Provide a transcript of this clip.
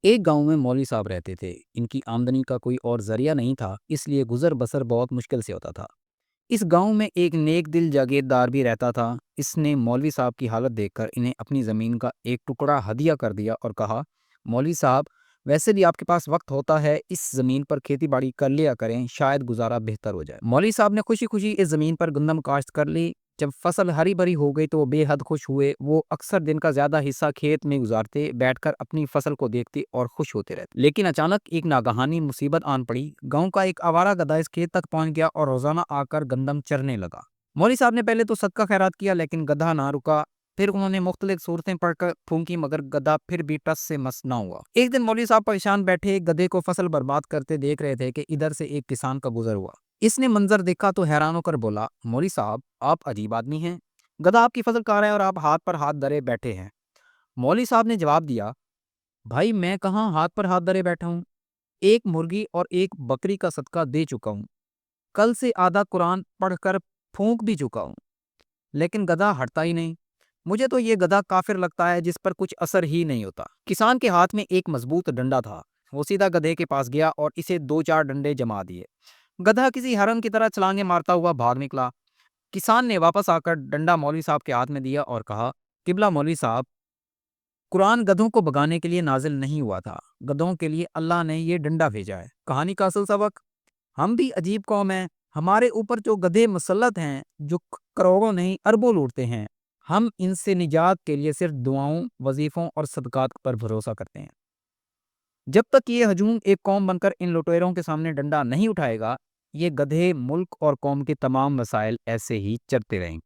ایک گاؤں میں مولوی صاحب رہتے تھے۔ ان کی آمدنی کا کوئی اور ذریعہ نہیں تھا، اس لیے گزر بسر بہت مشکل سے ہوتا تھا۔ اس گاؤں میں ایک نیک دل جاگیردار بھی رہتا تھا۔ اس نے مولوی صاحب کی حالت دیکھ کر انہیں اپنی زمین کا ایک ٹکڑا ہدیہ کر دیا اور کہا، مولوی صاحب، ویسے بھی آپ کے پاس وقت ہوتا ہے، اس زمین پر کھیتی باڑی کر لیا کریں، شاید گزارا بہتر ہو جائے۔ مولوی صاحب نے خوشی خوشی اس زمین پر گندم کاشت کر لی۔ جب فصل ہری بھری ہو گئی تو وہ بے حد خوش ہوئے۔ وہ اکثر دن کا زیادہ حصہ کھیت میں گزارتے، بیٹھ کر اپنی فصل کو دیکھتے اور خوش ہوتے رہتے۔ لیکن اچانک ایک ناگہانی مصیبت آن پڑی۔ گاؤں کا ایک آوارہ گدھا اس کھیت تک پہنچ گیا اور روزانہ آ کر گندم چرنے لگا۔ مولوی صاحب نے پہلے تو صدقہ خیرات کیا، لیکن گدھا نہ رکا۔ پھر انہوں نے مختلف صورتیں پڑھ کر پھونکی، مگر گدھا پھر بھی ٹس سے مس نہ ہوا۔ ایک دن مولوی صاحب پریشان بیٹھے گدھے کو فصل برباد کرتے دیکھ رہے تھے کہ ادھر سے ایک کسان کا گزر ہوا۔ اس نے منظر دیکھا تو حیران ہو کر بولا، مولوی صاحب، آپ عجیب آدمی ہیں۔ گدھا آپ کی فصل کھا رہا ہے اور آپ ہاتھ پر ہاتھ دھرے بیٹھے ہیں۔ مولوی صاحب نے جواب دیا، بھائی میں کہاں ہاتھ پر ہاتھ دھرے بیٹھا ہوں، ایک مرغی اور ایک بکری کا صدقہ دے چکا ہوں، کل سے آدھا قرآن پڑھ کر پھونک بھی چکا ہوں، لیکن گدھا ہٹتا ہی نہیں۔ مجھے تو یہ گدھا کافر لگتا ہے جس پر کچھ اثر ہی نہیں ہوتا۔ کسان کے ہاتھ میں ایک مضبوط ڈنڈا تھا۔ وہ سیدھا گدھے کے پاس گیا اور اسے 2-4 ڈنڈے جما دیے۔ گدھا کسی ہرن کی طرح چھلانگیں مارتا ہوا بھاگ نکلا۔ کسان نے واپس آ کر ڈنڈا مولوی صاحب کے ہاتھ میں دیا اور کہا، قبلہ مولوی صاحب، قرآن گدھوں کو بگانے کے لیے نازل نہیں ہوا تھا، گدھوں کے لیے اللہ نے یہ ڈنڈا بھیجا ہے۔ کہانی کا اصل سبق، ہم بھی عجیب قوم ہیں، ہمارے اوپر جو گدھے مسلط ہیں، جو کروڑوں نہیں اربوں لوٹتے ہیں، ہم ان سے نجات کے لیے صرف دعاؤں، وظیفوں اور صدقات پر بھروسہ کرتے ہیں۔ جب تک یہ ہجوم ایک قوم بن کر ان لٹیروں کے سامنے ڈنڈا نہیں اٹھائے گا، یہ گدھے ملک اور قوم کے تمام مسائل ایسے ہی چلتے رہیں گے۔